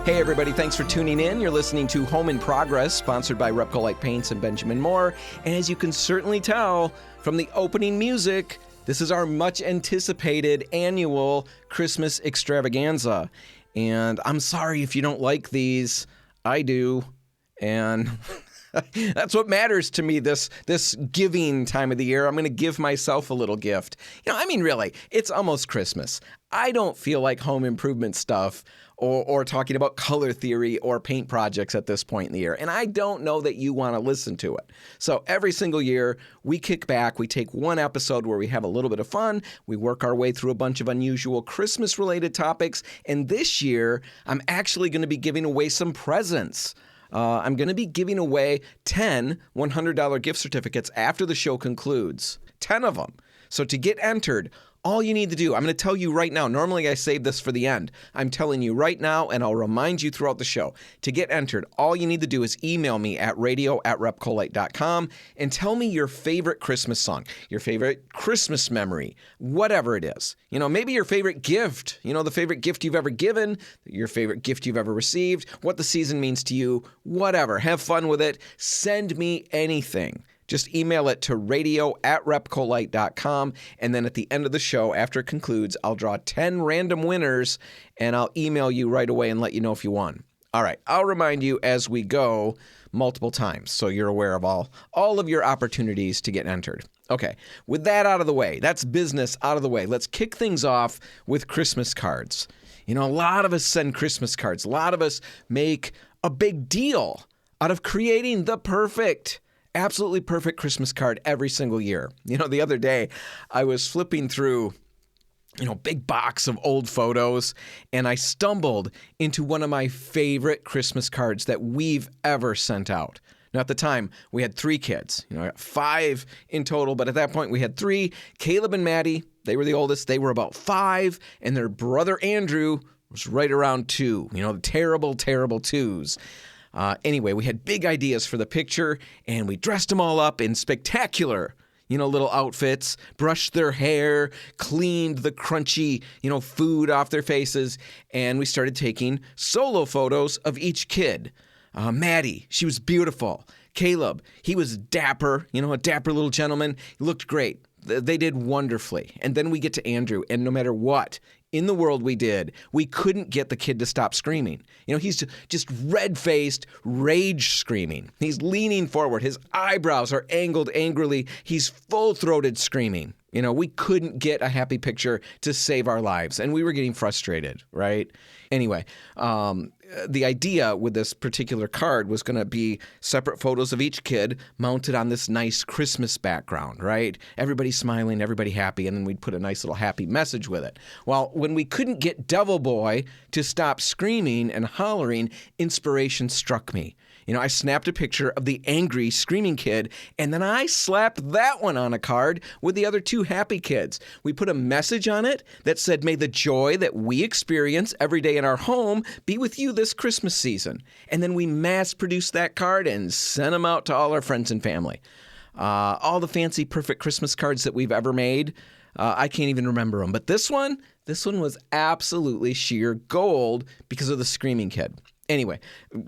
Hey everybody, thanks for tuning in. You're listening to Home in Progress, sponsored by Repcolite Paints and Benjamin Moore. And as you can certainly tell from the opening music, this is our much anticipated annual Christmas extravaganza. And I'm sorry if you don't like these. I do. And that's what matters to me this giving time of the year. I'm going to give myself a little gift. Really, it's almost Christmas. I don't feel like home improvement stuff or talking about color theory or paint projects at this point in the year. And I don't know that you want to listen to it. So every single year, we kick back, we take one episode where we have a little bit of fun, we work our way through a bunch of unusual Christmas-related topics, and this year, I'm actually going to be giving away some presents. I'm going to be giving away 10 $100 gift certificates after the show concludes. 10 of them. So to get entered, all you need to do, I'm going to tell you right now. Normally I save this for the end. I'm telling you right now, and I'll remind you throughout the show. To get entered, all you need to do is email me at radio@repcolite.com and tell me your favorite Christmas song, your favorite Christmas memory, whatever it is. Maybe your favorite gift, the favorite gift you've ever given, your favorite gift you've ever received, what the season means to you, whatever. Have fun with it. Send me anything. Just email it to radio@repcolite.com, and then at the end of the show, after it concludes, I'll draw 10 random winners, and I'll email you right away and let you know if you won. All right, I'll remind you as we go multiple times, so you're aware of all of your opportunities to get entered. Okay, with that out of the way, that's business out of the way, let's kick things off with Christmas cards. A lot of us send Christmas cards. A lot of us make a big deal out of creating the absolutely perfect Christmas card every single year. The other day I was flipping through, big box of old photos, and I stumbled into one of my favorite Christmas cards that we've ever sent out. Now, at the time, we had 3 kids, 5 in total, but at that point we had 3. Caleb and Maddie, they were the oldest. They were about 5, and their brother Andrew was right around 2, the terrible, terrible 2s. Anyway, we had big ideas for the picture, and we dressed them all up in spectacular, little outfits, brushed their hair, cleaned the crunchy, food off their faces, and we started taking solo photos of each kid. Maddie, she was beautiful. Caleb, he was dapper, a dapper little gentleman. He looked great. They did wonderfully. And then we get to Andrew, and no matter what in the world we did, we couldn't get the kid to stop screaming. He's just red-faced, rage screaming. He's leaning forward. His eyebrows are angled angrily. He's full-throated screaming. We couldn't get a happy picture to save our lives, and we were getting frustrated, right? Anyway, the idea with this particular card was going to be separate photos of each kid mounted on this nice Christmas background, right? Everybody smiling, everybody happy, and then we'd put a nice little happy message with it. Well, when we couldn't get Devil Boy to stop screaming and hollering, inspiration struck me. I snapped a picture of the angry, screaming kid, and then I slapped that one on a card with the other 2 happy kids. We put a message on it that said, "May the joy that we experience every day in our home be with you this Christmas season." And then we mass-produced that card and sent them out to all our friends and family. All the fancy, perfect Christmas cards that we've ever made, I can't even remember them. But this one was absolutely sheer gold because of the screaming kid. Anyway,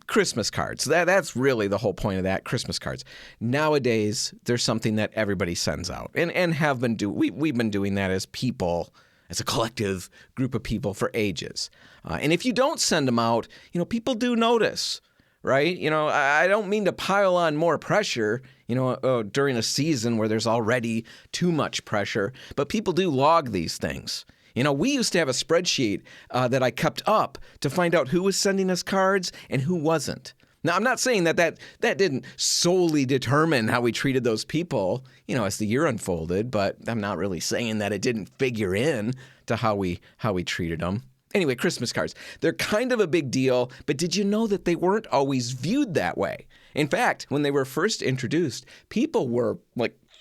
Christmas cards. That's really the whole point of that, Christmas cards. Nowadays, there's something that everybody sends out and have been we've been doing that as people, as a collective group of people for ages. And if you don't send them out, people do notice, right? I don't mean to pile on more pressure, during a season where there's already too much pressure, but people do log these things. We used to have a spreadsheet that I kept up to find out who was sending us cards and who wasn't. Now, I'm not saying that didn't solely determine how we treated those people, as the year unfolded, but I'm not really saying that it didn't figure in to how we treated them. Anyway, Christmas cards. They're kind of a big deal, but did you know that they weren't always viewed that way? In fact, when they were first introduced, people were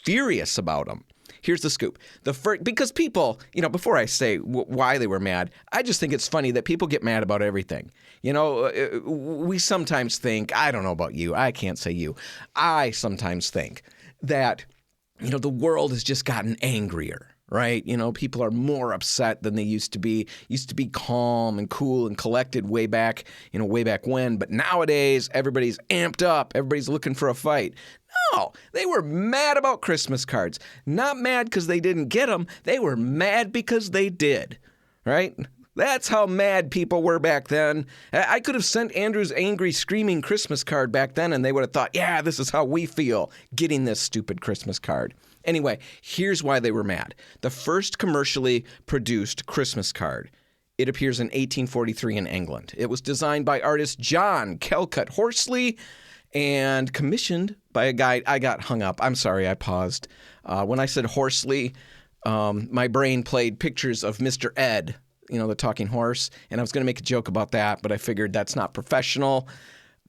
furious about them. Here's the scoop. Because people, before I say why they were mad, I just think it's funny that people get mad about everything. We sometimes think, I don't know about you, I can't say you, I sometimes think that, the world has just gotten angrier, right? People are more upset than they used to be. Used to be calm and cool and collected way back when. But nowadays, everybody's amped up. Everybody's looking for a fight. No, they were mad about Christmas cards. Not mad because they didn't get them. They were mad because they did, right? That's how mad people were back then. I could have sent Andrew's angry, screaming Christmas card back then, and they would have thought, yeah, this is how we feel getting this stupid Christmas card. Anyway, here's why they were mad. The first commercially produced Christmas card, it appears in 1843 in England. It was designed by artist John Calcutt Horsley and commissioned by a guy. I got hung up. I'm sorry, I paused. When I said Horsley, my brain played pictures of Mr. Ed, the talking horse, and I was going to make a joke about that, but I figured that's not professional.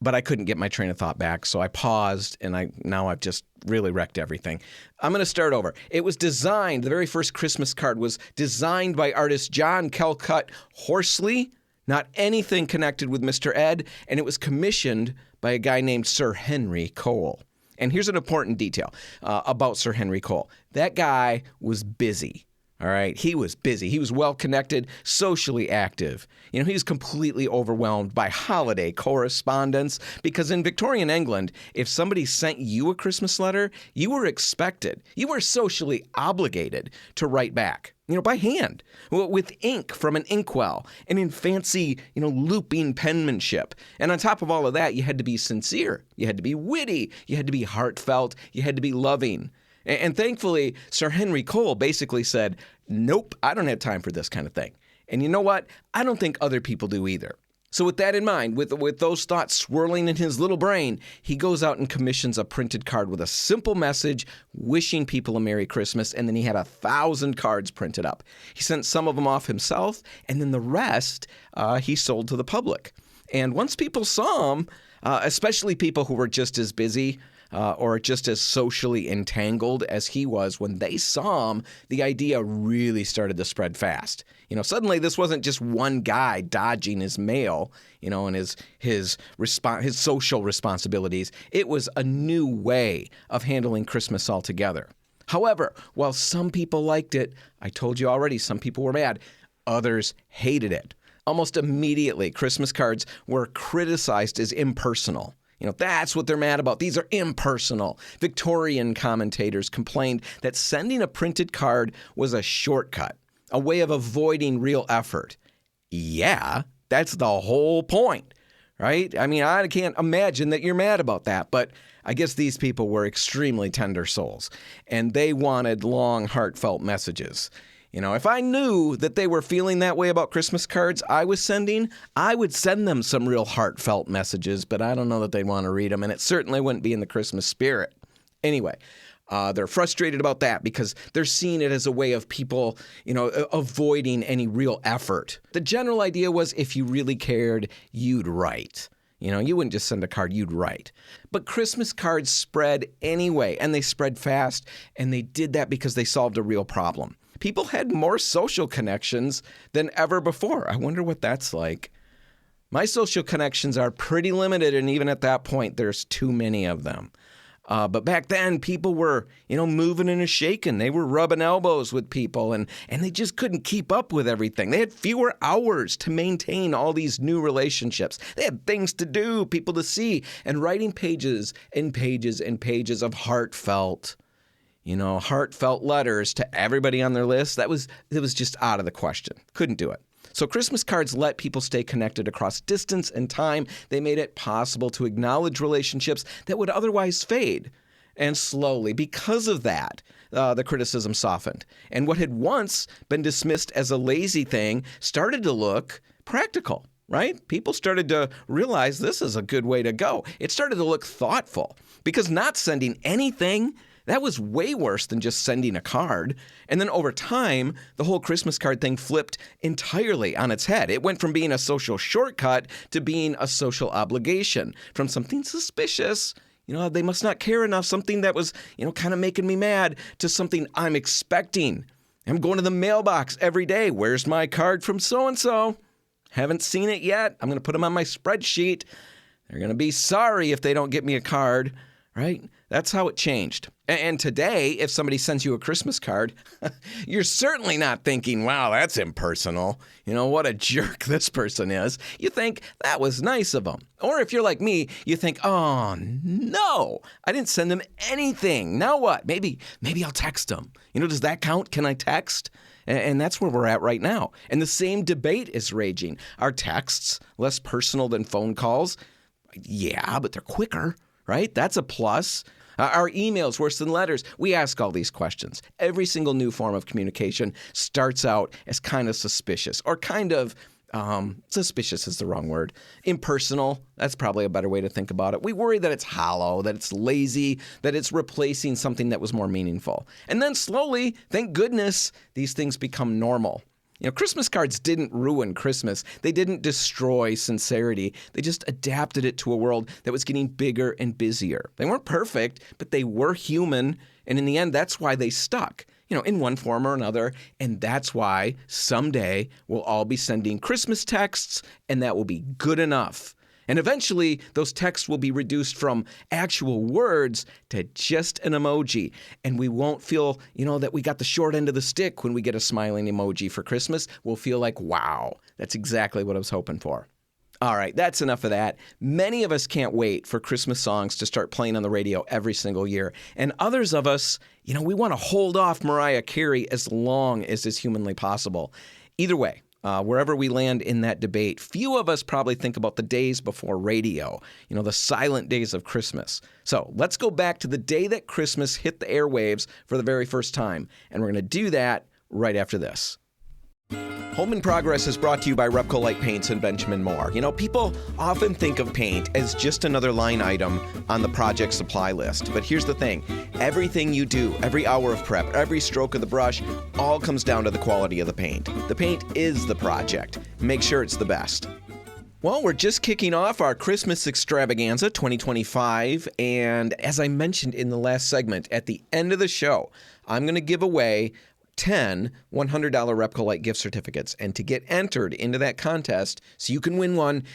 But I couldn't get my train of thought back, so I paused, and now I've just really wrecked everything. I'm going to start over. It was designed, the very first Christmas card was designed by artist John Calcutt Horsley, not anything connected with Mr. Ed, and it was commissioned by a guy named Sir Henry Cole. And here's an important detail about Sir Henry Cole. That guy was busy. All right, he was busy. He was well-connected, socially active. He was completely overwhelmed by holiday correspondence because in Victorian England, if somebody sent you a Christmas letter, you were expected, you were socially obligated to write back, by hand, with ink from an inkwell and in fancy, looping penmanship. And on top of all of that, you had to be sincere. You had to be witty. You had to be heartfelt. You had to be loving. And thankfully, Sir Henry Cole basically said, nope, I don't have time for this kind of thing. And you know what? I don't think other people do either. So with that in mind, with those thoughts swirling in his little brain, he goes out and commissions a printed card with a simple message wishing people a Merry Christmas, and then he had 1,000 cards printed up. He sent some of them off himself, and then the rest he sold to the public. And once people saw them, especially people who were just as busy or just as socially entangled as he was, when they saw him, the idea really started to spread fast. Suddenly this wasn't just one guy dodging his mail, and his social responsibilities. It was a new way of handling Christmas altogether. However, while some people liked it, I told you already, some people were mad. Others hated it. Almost immediately, Christmas cards were criticized as impersonal. That's what they're mad about. These are impersonal. Victorian commentators complained that sending a printed card was a shortcut, a way of avoiding real effort. Yeah, that's the whole point, right? I mean, I can't imagine that you're mad about that, but I guess these people were extremely tender souls, and they wanted long, heartfelt messages. If I knew that they were feeling that way about Christmas cards I was sending, I would send them some real heartfelt messages, but I don't know that they'd want to read them, and it certainly wouldn't be in the Christmas spirit. Anyway, they're frustrated about that because they're seeing it as a way of people, avoiding any real effort. The general idea was if you really cared, you'd write. You wouldn't just send a card, you'd write. But Christmas cards spread anyway, and they spread fast, and they did that because they solved a real problem. People had more social connections than ever before. I wonder what that's like. My social connections are pretty limited, and even at that point, there's too many of them. But back then, people were, moving and shaking. They were rubbing elbows with people, and they just couldn't keep up with everything. They had fewer hours to maintain all these new relationships. They had things to do, people to see, and writing pages and pages and pages of heartfelt letters to everybody on their list. It was just out of the question. Couldn't do it. So Christmas cards let people stay connected across distance and time. They made it possible to acknowledge relationships that would otherwise fade. And slowly, because of that, the criticism softened. And what had once been dismissed as a lazy thing started to look practical, right? People started to realize this is a good way to go. It started to look thoughtful because not sending anything, that was way worse than just sending a card. And then over time, the whole Christmas card thing flipped entirely on its head. It went from being a social shortcut to being a social obligation. From something suspicious, they must not care enough, something that was, kind of making me mad, to something I'm expecting. I'm going to the mailbox every day. Where's my card from so-and-so? Haven't seen it yet. I'm going to put them on my spreadsheet. They're going to be sorry if they don't get me a card, right? That's how it changed. And today, if somebody sends you a Christmas card, you're certainly not thinking, wow, that's impersonal. What a jerk this person is. You think, that was nice of them. Or if you're like me, you think, oh, no, I didn't send them anything. Now what? Maybe I'll text them. Does that count? Can I text? And that's where we're at right now. And the same debate is raging. Are texts less personal than phone calls? Yeah, but they're quicker, right? That's a plus. Are emails worse than letters? We ask all these questions. Every single new form of communication starts out as kind of suspicious, or kind of, suspicious is the wrong word. Impersonal, that's probably a better way to think about it. We worry that it's hollow, that it's lazy, that it's replacing something that was more meaningful. And then slowly, thank goodness, these things become normal. Christmas cards didn't ruin Christmas. They didn't destroy sincerity. They just adapted it to a world that was getting bigger and busier. They weren't perfect, but they were human. And in the end, that's why they stuck, in one form or another. And that's why someday we'll all be sending Christmas texts, and that will be good enough. And eventually, those texts will be reduced from actual words to just an emoji. And we won't feel, that we got the short end of the stick when we get a smiling emoji for Christmas. We'll feel like, wow, that's exactly what I was hoping for. All right, that's enough of that. Many of us can't wait for Christmas songs to start playing on the radio every single year. And others of us, we want to hold off Mariah Carey as long as is humanly possible. Either way, wherever we land in that debate, few of us probably think about the days before radio, the silent days of Christmas. So let's go back to the day that Christmas hit the airwaves for the very first time. And we're going to do that right after this. Home in Progress is brought to you by Repco Light Paints and Benjamin Moore. People often think of paint as just another line item on the project supply list. But here's the thing. Everything you do, every hour of prep, every stroke of the brush, all comes down to the quality of the paint. The paint is the project. Make sure it's the best. Well, we're just kicking off our Christmas Extravaganza 2025. And as I mentioned in the last segment, at the end of the show, I'm going to give away 10 $100 Repco Light gift certificates. And to get entered into that contest, so you can win one,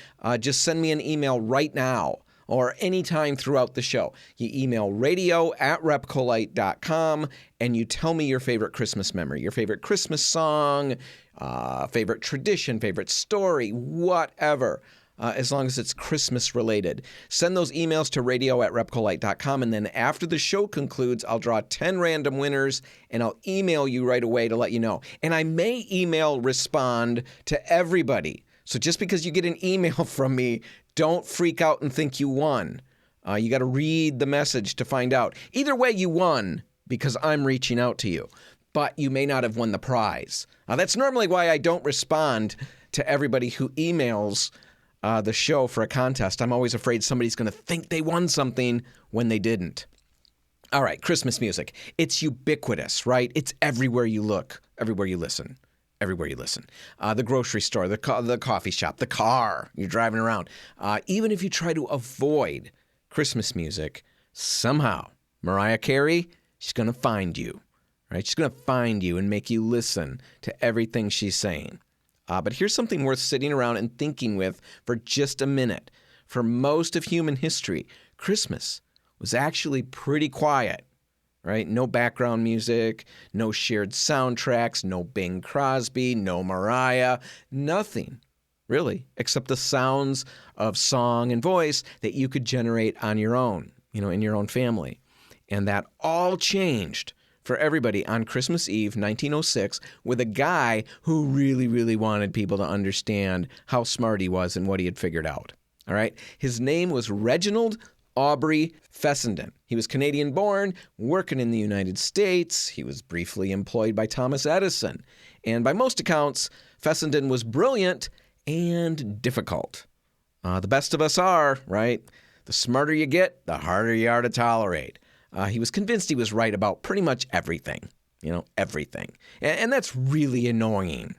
just send me an email right now or anytime throughout the show. You email radio@repcolite.com and you tell me your favorite Christmas memory, your favorite Christmas song, favorite tradition, favorite story, whatever. As long as it's Christmas related. Send those emails to radio@repcolite.com, and then after the show concludes, I'll draw 10 random winners, and I'll email you right away to let you know. And I may email respond to everybody. So just because you get an email from me, don't freak out and think you won. You got to read the message to find out. Either way, you won because I'm reaching out to you. But you may not have won the prize. That's normally why I don't respond to everybody who emails the show for a contest. I'm always afraid somebody's going to think they won something when they didn't. All right, Christmas music. It's ubiquitous, right? It's everywhere you look, everywhere you listen, everywhere you listen. The grocery store, the coffee shop, the car, you're driving around. Even if you try to avoid Christmas music, somehow Mariah Carey, she's going to find you, right? She's going to find you and make you listen to everything she's saying. But here's something worth sitting around and thinking with for just a minute. For most of human history, Christmas was actually pretty quiet, right? No background music, no shared soundtracks, no Bing Crosby, no Mariah, nothing, really, except the sounds of song and voice that you could generate on your own, in your own family. And that all changed for everybody on Christmas Eve, 1906, with a guy who really, really wanted people to understand how smart he was and what he had figured out. All right? His name was Reginald Aubrey Fessenden. He was Canadian-born, working in the United States. He was briefly employed by Thomas Edison. And by most accounts, Fessenden was brilliant and difficult. The best of us are, right? The smarter you get, the harder you are to tolerate. He was convinced he was right about pretty much everything, everything. And that's really annoying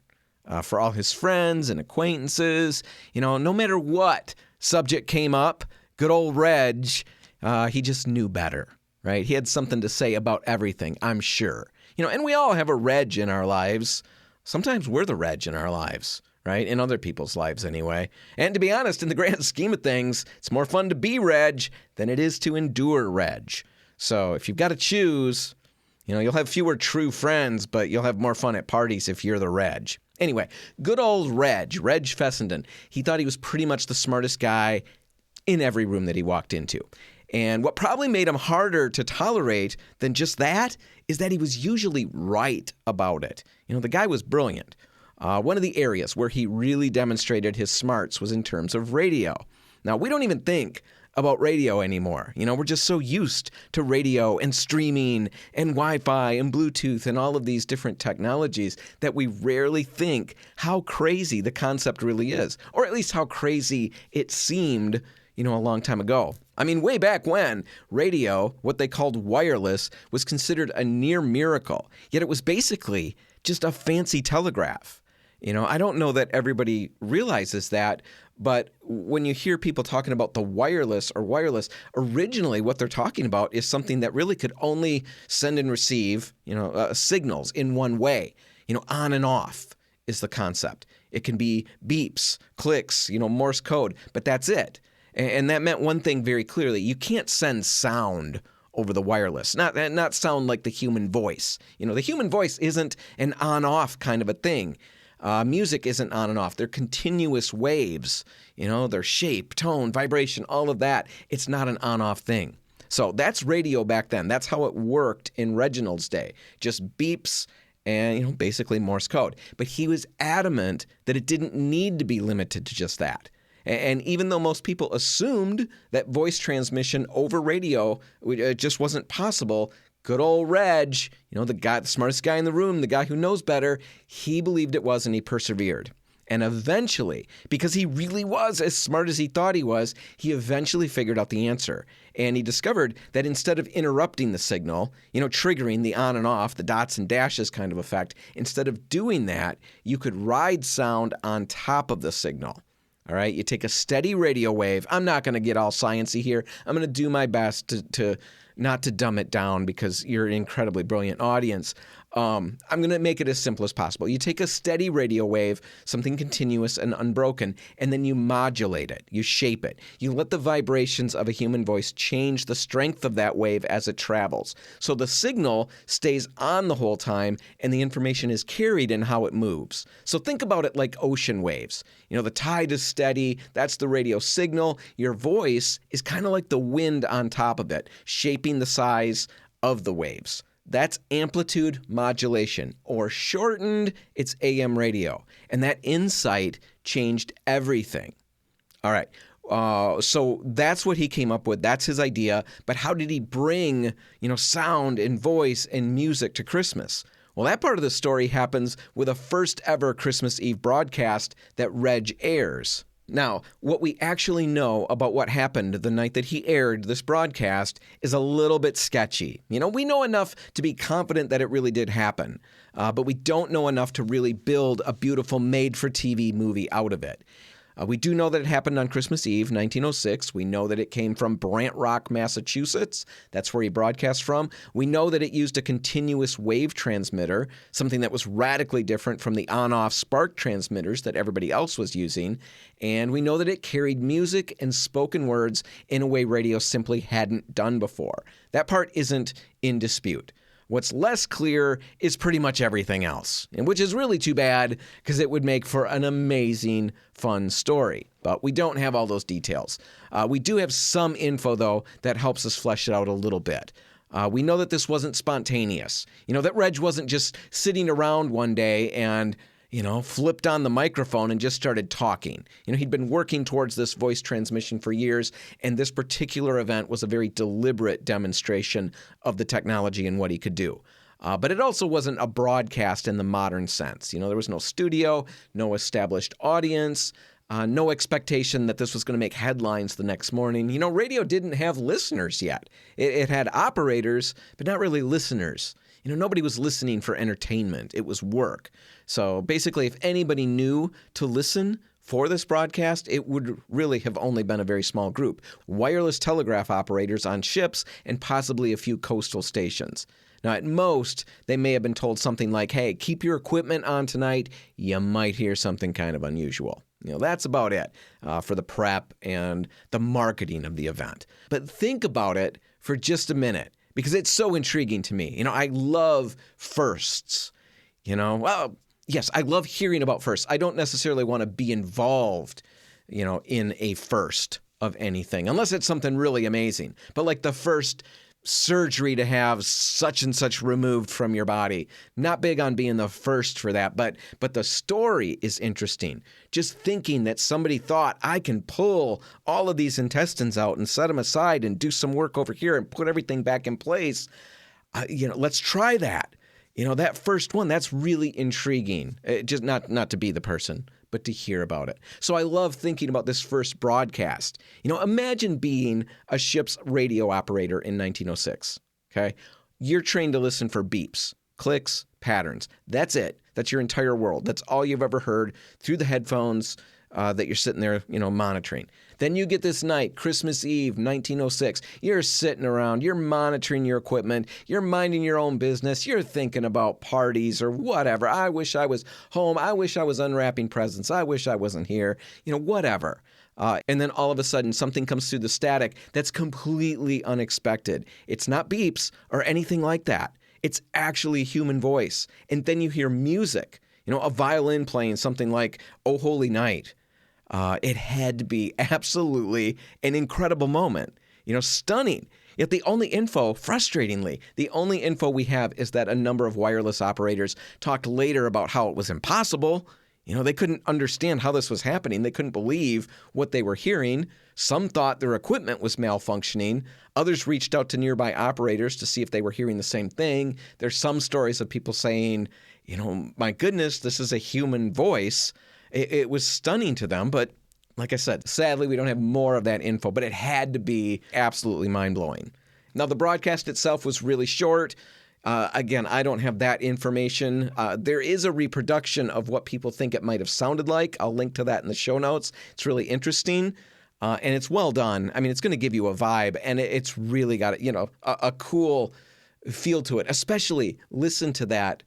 for all his friends and acquaintances. No matter what subject came up, good old Reg, he just knew better, right? He had something to say about everything, I'm sure. And we all have a Reg in our lives. Sometimes we're the Reg in our lives, right? In other people's lives anyway. And to be honest, in the grand scheme of things, it's more fun to be Reg than it is to endure Reg. So if you've got to choose, you'll have fewer true friends, but you'll have more fun at parties if you're the Reg. Anyway, good old Reg Fessenden. He thought he was pretty much the smartest guy in every room that he walked into. And what probably made him harder to tolerate than just that is that he was usually right about it. The guy was brilliant. One of the areas where he really demonstrated his smarts was in terms of radio. Now, we don't even think about radio anymore. We're just so used to radio and streaming and Wi-Fi and Bluetooth and all of these different technologies that we rarely think how crazy the concept really is, or at least how crazy it seemed, a long time ago. I mean, way back when, radio, what they called wireless, was considered a near miracle, yet it was basically just a fancy telegraph. I don't know that everybody realizes that, but when you hear people talking about the wireless, originally what they're talking about is something that really could only send and receive, signals in one way. On and off is the concept. It can be beeps, clicks, Morse code, but that's it. And that meant one thing very clearly. You can't send sound over the wireless, not sound like the human voice. The human voice isn't an on-off kind of a thing. Music isn't on and off. They're continuous waves. Their shape, tone, vibration, all of that. It's not an on-off thing. So that's radio back then. That's how it worked in Reginald's day. Just beeps and, basically Morse code. But he was adamant that it didn't need to be limited to just that. And even though most people assumed that voice transmission over radio just wasn't possible, good old Reg, the smartest guy in the room, the guy who knows better, he believed it was and he persevered. And eventually, because he really was as smart as he thought he was, he eventually figured out the answer. And he discovered that instead of interrupting the signal, triggering the on and off, the dots and dashes kind of effect, instead of doing that, you could ride sound on top of the signal. All right, you take a steady radio wave. I'm not going to get all sciencey here. I'm going to do my best to not to dumb it down because you're an incredibly brilliant audience. I'm going to make it as simple as possible. You take a steady radio wave, something continuous and unbroken, and then you modulate it. You shape it. You let the vibrations of a human voice change the strength of that wave as it travels. So the signal stays on the whole time, and the information is carried in how it moves. So think about it like ocean waves. The tide is steady. That's the radio signal. Your voice is kind of like the wind on top of it, shaping the size of the waves. That's amplitude modulation, or shortened, it's AM radio. And that insight changed everything. All right, so that's what he came up with. That's his idea. But how did he bring, sound and voice and music to Christmas? Well, that part of the story happens with a first ever Christmas Eve broadcast that Reg airs. Now, what we actually know about what happened the night that he aired this broadcast is a little bit sketchy. We know enough to be confident that it really did happen, but we don't know enough to really build a beautiful made-for-TV movie out of it. We do know that it happened on Christmas Eve, 1906. We know that it came from Brant Rock, Massachusetts. That's where he broadcast from. We know that it used a continuous wave transmitter, something that was radically different from the on-off spark transmitters that everybody else was using. And we know that it carried music and spoken words in a way radio simply hadn't done before. That part isn't in dispute. What's less clear is pretty much everything else, and which is really too bad because it would make for an amazing, fun story. But we don't have all those details. We do have some info, though, that helps us flesh it out a little bit. We know that this wasn't spontaneous. That Reg wasn't just sitting around one day and flipped on the microphone and just started talking. He'd been working towards this voice transmission for years, and this particular event was a very deliberate demonstration of the technology and what he could do. But it also wasn't a broadcast in the modern sense. There was no studio, no established audience, no expectation that this was going to make headlines the next morning. Radio didn't have listeners yet. It had operators, but not really listeners. Nobody was listening for entertainment. It was work. So basically, if anybody knew to listen for this broadcast, it would really have only been a very small group. Wireless telegraph operators on ships and possibly a few coastal stations. Now, at most, they may have been told something like, hey, keep your equipment on tonight. You might hear something kind of unusual. That's about it for the prep and the marketing of the event. But think about it for just a minute. because it's so intriguing to me. I love firsts. Well, yes, I love hearing about firsts. I don't necessarily want to be involved, in a first of anything, unless it's something really amazing. But like the first surgery to have such and such removed from your body. Not big on being the first for that, but the story is interesting. Just thinking that somebody thought, I can pull all of these intestines out and set them aside and do some work over here and put everything back in place. Let's try that. That first one, that's really intriguing. Just not to be the person, but to hear about it. So I love thinking about this first broadcast. Imagine being a ship's radio operator in 1906, okay? You're trained to listen for beeps, clicks, patterns. That's it. That's your entire world. That's all you've ever heard through the headphones that you're sitting there, monitoring. Then you get this night, Christmas Eve, 1906. You're sitting around, you're monitoring your equipment, you're minding your own business, you're thinking about parties or whatever. I wish I was home. I wish I was unwrapping presents. I wish I wasn't here. Whatever. And then all of a sudden, something comes through the static that's completely unexpected. It's not beeps or anything like that. It's actually human voice. And then you hear music, a violin playing something like "Oh Holy Night." It had to be absolutely an incredible moment, stunning. Yet the only info, frustratingly, the only info we have is that a number of wireless operators talked later about how it was impossible. They couldn't understand how this was happening. They couldn't believe what they were hearing. Some thought their equipment was malfunctioning. Others reached out to nearby operators to see if they were hearing the same thing. There's some stories of people saying, my goodness, this is a human voice. It was stunning to them, but like I said, sadly, we don't have more of that info, but it had to be absolutely mind-blowing. Now, the broadcast itself was really short. Again, I don't have that information. There is a reproduction of what people think it might have sounded like. I'll link to that in the show notes. It's really interesting, and it's well done. I mean, it's going to give you a vibe, and it's really got a cool feel to it. Especially listen to that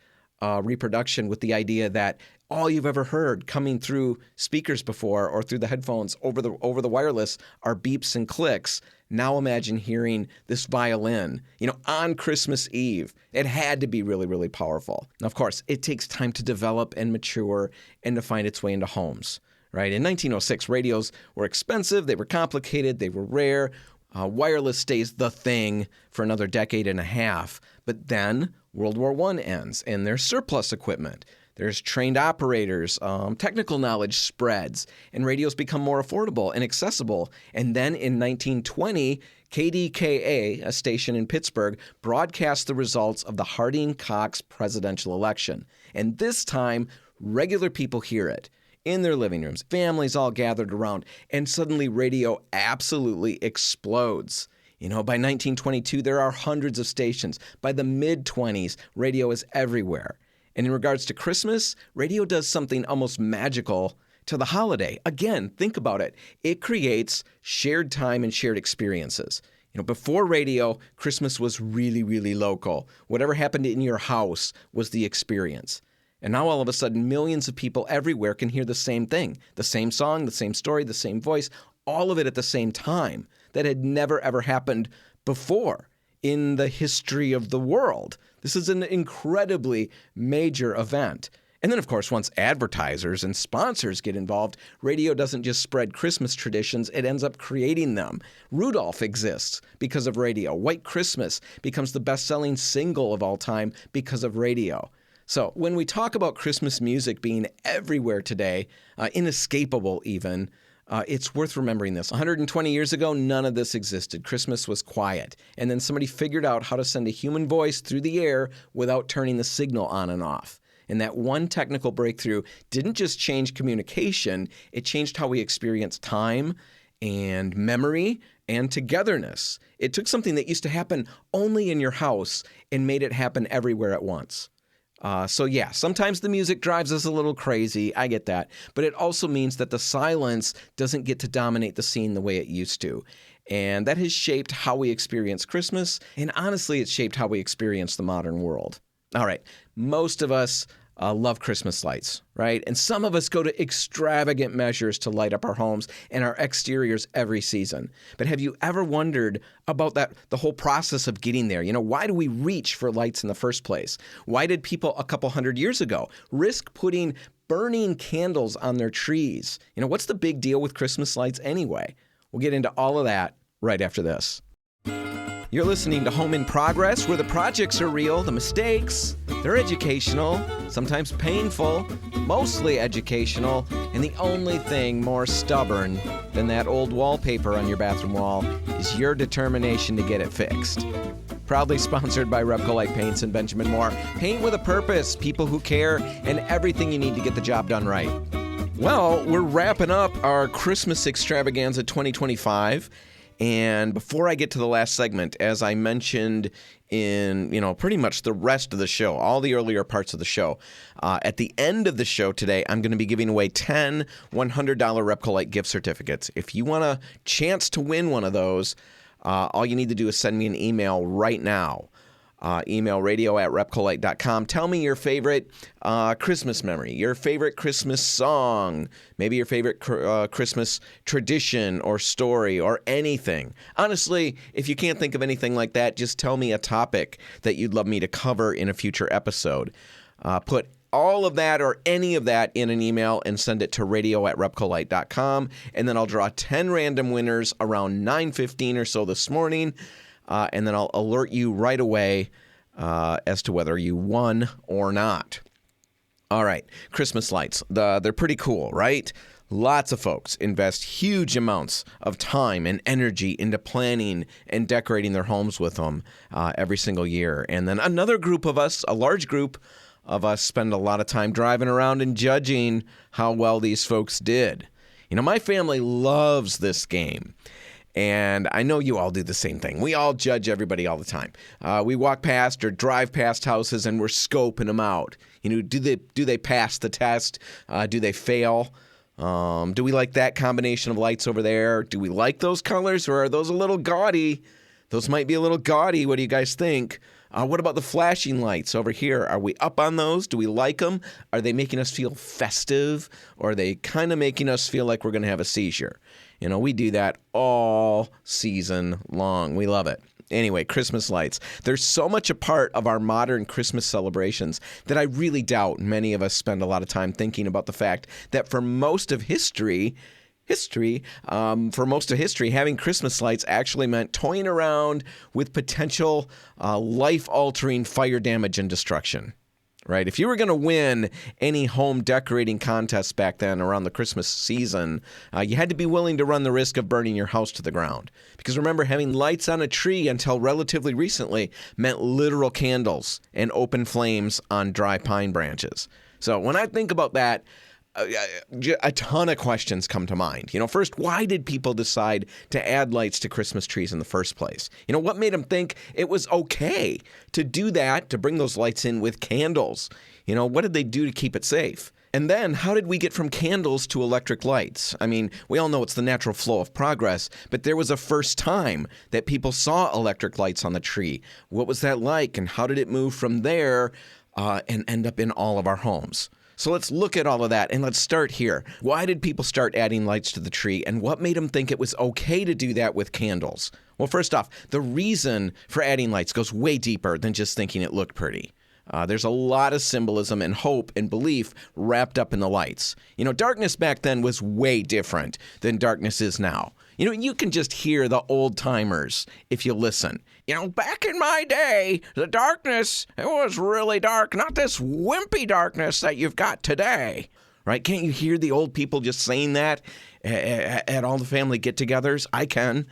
reproduction with the idea that all you've ever heard coming through speakers before or through the headphones over the wireless are beeps and clicks. Now imagine hearing this violin, on Christmas Eve. It had to be really, really powerful. Now, of course, it takes time to develop and mature and to find its way into homes, right? In 1906, radios were expensive, they were complicated, they were rare. Wireless stays the thing for another decade and a half. But then World War I ends and there's surplus equipment. There's trained operators, technical knowledge spreads, and radios become more affordable and accessible. And then in 1920, KDKA, a station in Pittsburgh, broadcast the results of the Harding-Cox presidential election. And this time, regular people hear it in their living rooms, families all gathered around, and suddenly radio absolutely explodes. By 1922, there are hundreds of stations. By the mid-20s, radio is everywhere. And in regards to Christmas, radio does something almost magical to the holiday. Again, think about it. It creates shared time and shared experiences. Before radio, Christmas was really, really local. Whatever happened in your house was the experience. And now all of a sudden, millions of people everywhere can hear the same thing, the same song, the same story, the same voice, all of it at the same time. That had never, ever happened before in the history of the world. This is an incredibly major event. And then, of course, once advertisers and sponsors get involved, radio doesn't just spread Christmas traditions, it ends up creating them. Rudolph exists because of radio. White Christmas becomes the best-selling single of all time because of radio. So when we talk about Christmas music being everywhere today, inescapable even, it's worth remembering this. 120 years ago, none of this existed. Christmas was quiet. And then somebody figured out how to send a human voice through the air without turning the signal on and off. And that one technical breakthrough didn't just change communication, it changed how we experience time and memory and togetherness. It took something that used to happen only in your house and made it happen everywhere at once. So yeah, sometimes the music drives us a little crazy. I get that. But it also means that the silence doesn't get to dominate the scene the way it used to. And that has shaped how we experience Christmas. And honestly, it's shaped how we experience the modern world. All right. Most of us love Christmas lights, right? And some of us go to extravagant measures to light up our homes and our exteriors every season. But have you ever wondered about the whole process of getting there? Why do we reach for lights in the first place? Why did people a couple hundred years ago risk putting burning candles on their trees? What's the big deal with Christmas lights anyway? We'll get into all of that right after this. You're listening to Home in Progress, where the projects are real, the mistakes, they're educational, sometimes painful, mostly educational, and the only thing more stubborn than that old wallpaper on your bathroom wall is your determination to get it fixed. Proudly sponsored by Repcolite Paints and Benjamin Moore. Paint with a purpose, people who care, and everything you need to get the job done right. Well, we're wrapping up our Christmas Extravaganza 2025. And before I get to the last segment, as I mentioned in, pretty much the rest of the show, all the earlier parts of the show, at the end of the show today, I'm going to be giving away 10 $100 Repcolite gift certificates. If you want a chance to win one of those, all you need to do is send me an email right now. Email radio@repcolite.com. Tell me your favorite Christmas memory, your favorite Christmas song, maybe your favorite Christmas tradition or story or anything. Honestly, if you can't think of anything like that, just tell me a topic that you'd love me to cover in a future episode. Put all of that or any of that in an email and send it to radio@repcolite.com, and then I'll draw 10 random winners around 9:15 or so this morning. And then I'll alert you right away as to whether you won or not. All right, Christmas lights. They're pretty cool, right? Lots of folks invest huge amounts of time and energy into planning and decorating their homes with them every single year. And then another group of us, a large group of us, spend a lot of time driving around and judging how well these folks did. My family loves this game. And I know you all do the same thing. We all judge everybody all the time. We walk past or drive past houses and we're scoping them out. Do they pass the test? Do they fail? Do we like that combination of lights over there? Do we like those colors, or are those a little gaudy? Those might be a little gaudy. What do you guys think? What about the flashing lights over here? Are we up on those? Do we like them? Are they making us feel festive, or are they kind of making us feel like we're going to have a seizure? We do that all season long. We love it. Anyway, Christmas lights. They're so much a part of our modern Christmas celebrations that I really doubt many of us spend a lot of time thinking about the fact that for most of history, having Christmas lights actually meant toying around with potential life-altering fire damage and destruction. Right? If you were going to win any home decorating contests back then around the Christmas season, you had to be willing to run the risk of burning your house to the ground. Because remember, having lights on a tree until relatively recently meant literal candles and open flames on dry pine branches. So when I think about that, a ton of questions come to mind. First, why did people decide to add lights to Christmas trees in the first place? What made them think it was okay to do that, to bring those lights in with candles? What did they do to keep it safe? And then, how did we get from candles to electric lights? I mean, we all know it's the natural flow of progress, but there was a first time that people saw electric lights on the tree. What was that like, and how did it move from there and end up in all of our homes? So let's look at all of that, and let's start here. Why did people start adding lights to the tree, and what made them think it was okay to do that with candles? Well, first off, the reason for adding lights goes way deeper than just thinking it looked pretty. There's a lot of symbolism and hope and belief wrapped up in the lights. Darkness back then was way different than darkness is now. You can just hear the old timers if you listen. Back in my day, the darkness, it was really dark, not this wimpy darkness that you've got today. Right? Can't you hear the old people just saying that at all the family get-togethers? I can.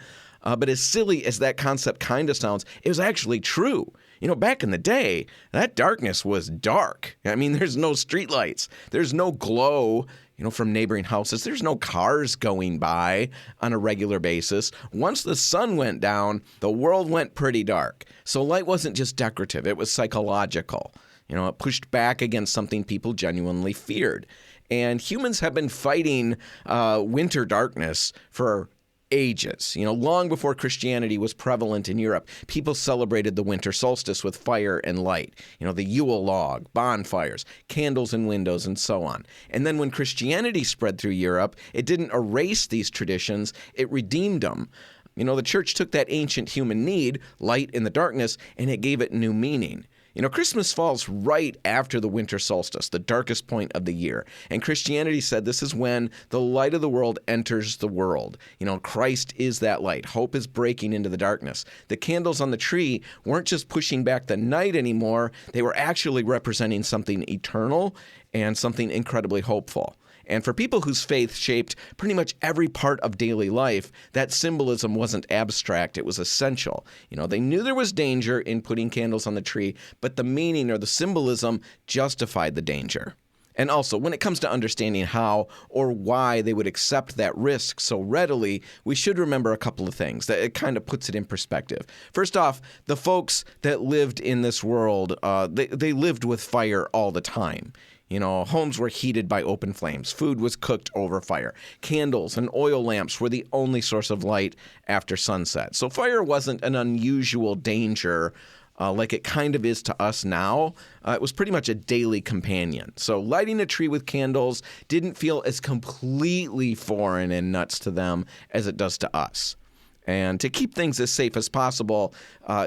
But as silly as that concept kind of sounds, it was actually true. Back in the day, that darkness was dark. I mean, there's no streetlights. There's no glow, from neighboring houses. There's no cars going by on a regular basis. Once the sun went down, the world went pretty dark. So light wasn't just decorative. It was psychological. It pushed back against something people genuinely feared. And humans have been fighting winter darkness for ages. Long before Christianity was prevalent in Europe, people celebrated the winter solstice with fire and light. The Yule log, bonfires, candles in windows, and so on. And then when Christianity spread through Europe, it didn't erase these traditions, it redeemed them. The church took that ancient human need, light in the darkness, and it gave it new meaning. Christmas falls right after the winter solstice, the darkest point of the year. And Christianity said this is when the light of the world enters the world. Christ is that light. Hope is breaking into the darkness. The candles on the tree weren't just pushing back the night anymore. They were actually representing something eternal and something incredibly hopeful. And for people whose faith shaped pretty much every part of daily life, that symbolism wasn't abstract, it was essential. They knew there was danger in putting candles on the tree, but the meaning or the symbolism justified the danger. And also, when it comes to understanding how or why they would accept that risk so readily, we should remember a couple of things that it kind of puts it in perspective. First off, the folks that lived in this world, they lived with fire all the time. Homes were heated by open flames. Food was cooked over fire. Candles and oil lamps were the only source of light after sunset. So fire wasn't an unusual danger like it kind of is to us now. It was pretty much a daily companion. So lighting a tree with candles didn't feel as completely foreign and nuts to them as it does to us. And to keep things as safe as possible,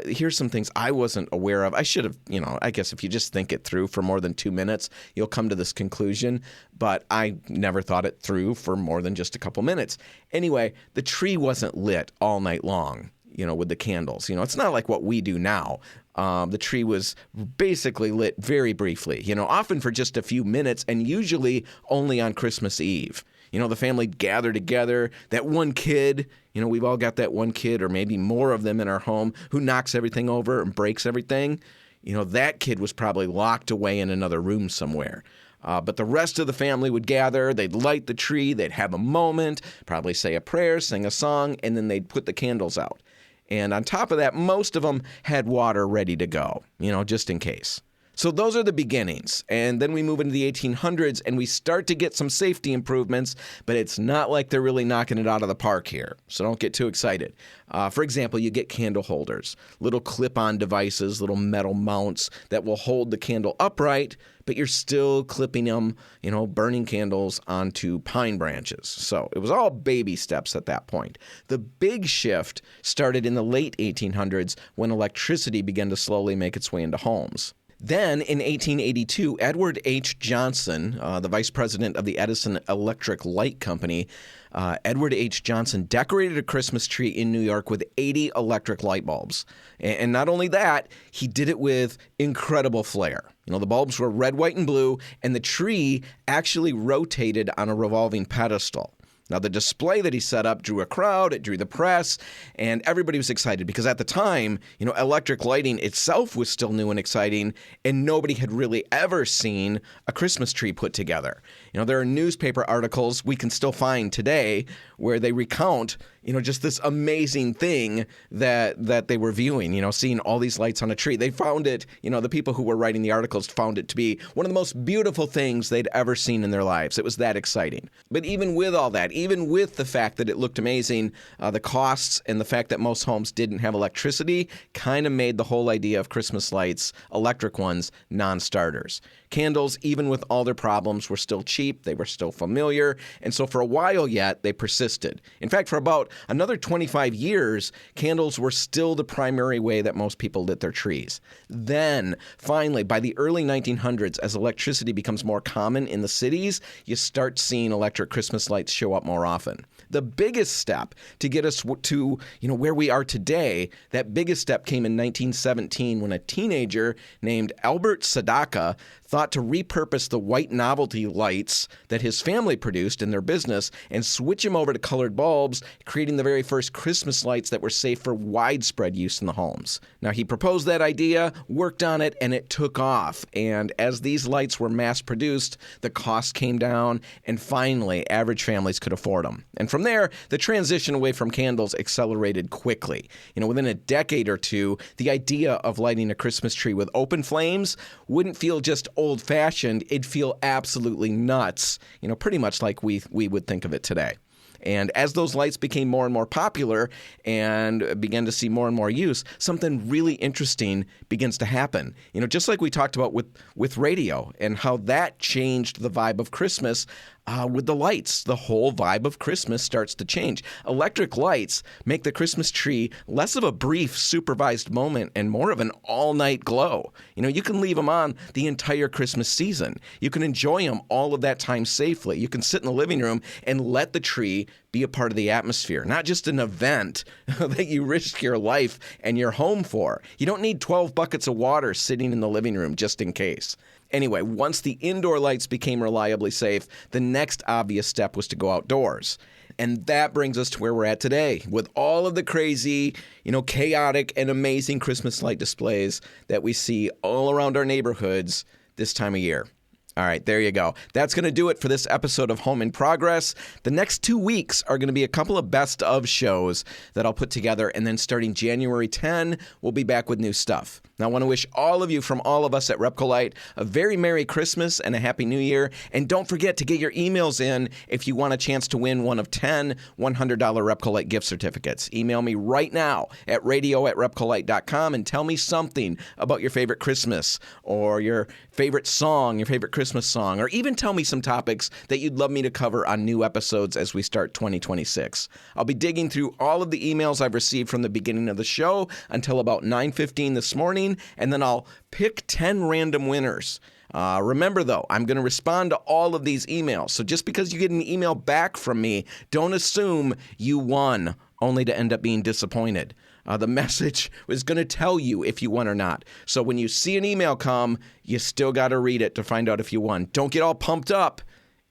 here's some things I wasn't aware of. I should have, I guess if you just think it through for more than 2 minutes, you'll come to this conclusion. But I never thought it through for more than just a couple minutes. Anyway, the tree wasn't lit all night long, with the candles. It's not like what we do now. The tree was basically lit very briefly, often for just a few minutes and usually only on Christmas Eve. The family gathered together. That one kid, we've all got that one kid or maybe more of them in our home who knocks everything over and breaks everything. That kid was probably locked away in another room somewhere. But the rest of the family would gather. They'd light the tree. They'd have a moment, probably say a prayer, sing a song, and then they'd put the candles out. And on top of that, most of them had water ready to go, just in case. So those are the beginnings, and then we move into the 1800s, and we start to get some safety improvements, but it's not like they're really knocking it out of the park here, so don't get too excited. For example, you get candle holders, little clip-on devices, little metal mounts that will hold the candle upright, but you're still clipping them, burning candles onto pine branches. So it was all baby steps at that point. The big shift started in the late 1800s when electricity began to slowly make its way into homes. Then, in 1882, Edward H. Johnson, the vice president of the Edison Electric Light Company, Edward H. Johnson decorated a Christmas tree in New York with 80 electric light bulbs. And not only that, he did it with incredible flair. The bulbs were red, white, and blue, and the tree actually rotated on a revolving pedestal. Now, the display that he set up drew a crowd, it drew the press, and everybody was excited because at the time, electric lighting itself was still new and exciting, and nobody had really ever seen a Christmas tree put together. There are newspaper articles we can still find today where they recount, just this amazing thing that they were viewing, seeing all these lights on a tree. They found it, the people who were writing the articles found it to be one of the most beautiful things they'd ever seen in their lives. It was that exciting. But even with all that, even with the fact that it looked amazing, the costs and the fact that most homes didn't have electricity kind of made the whole idea of Christmas lights, electric ones, non-starters. Candles, even with all their problems, were still cheap, they were still familiar, and so for a while yet, they persisted. In fact, for about another 25 years, candles were still the primary way that most people lit their trees. Then, finally, by the early 1900s, as electricity becomes more common in the cities, you start seeing electric Christmas lights show up more often. The biggest step to get us to, where we are today, that biggest step came in 1917 when a teenager named Albert Sadaka thought to repurpose the white novelty lights that his family produced in their business and switch them over to colored bulbs, creating the very first Christmas lights that were safe for widespread use in the homes. Now, he proposed that idea, worked on it, and it took off. And as these lights were mass-produced, the cost came down, and finally, average families could afford them. And from there, the transition away from candles accelerated quickly. Within a decade or two, the idea of lighting a Christmas tree with open flames wouldn't feel just old-fashioned, it'd feel absolutely nuts, pretty much like we would think of it today. And as those lights became more and more popular and began to see more and more use, something really interesting begins to happen. Just like we talked about with radio and how that changed the vibe of Christmas. With the lights, the whole vibe of Christmas starts to change. Electric lights make the Christmas tree less of a brief, supervised moment and more of an all-night glow. You can leave them on the entire Christmas season. You can enjoy them all of that time safely. You can sit in the living room and let the tree be a part of the atmosphere, not just an event that you risk your life and your home for. You don't need 12 buckets of water sitting in the living room just in case. Anyway, once the indoor lights became reliably safe, the next obvious step was to go outdoors. And that brings us to where we're at today with all of the crazy, chaotic and amazing Christmas light displays that we see all around our neighborhoods this time of year. All right, there you go. That's going to do it for this episode of Home in Progress. The next 2 weeks are going to be a couple of best of shows that I'll put together, and then starting January 10, we'll be back with new stuff. Now, I want to wish all of you from all of us at Repcolite a very Merry Christmas and a Happy New Year. And don't forget to get your emails in if you want a chance to win one of 10 $100 Repcolite gift certificates. Email me right now at radio@repcolite.com and tell me something about your favorite Christmas or your favorite song, your favorite Christmas song, or even tell me some topics that you'd love me to cover on new episodes as we start 2026. I'll be digging through all of the emails I've received from the beginning of the show until about 9:15 this morning, and then I'll pick 10 random winners. Remember, though, I'm going to respond to all of these emails. So just because you get an email back from me, don't assume you won, only to end up being disappointed. The message was going to tell you if you won or not. So when you see an email come, you still got to read it to find out if you won. Don't get all pumped up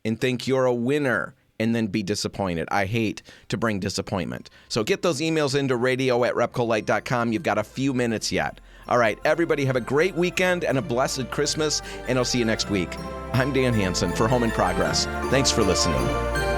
and think you're a winner and then be disappointed. I hate to bring disappointment. So get those emails into radio@repcolite.com. You've got a few minutes yet. All right, everybody have a great weekend and a blessed Christmas, and I'll see you next week. I'm Dan Hansen for Home in Progress. Thanks for listening.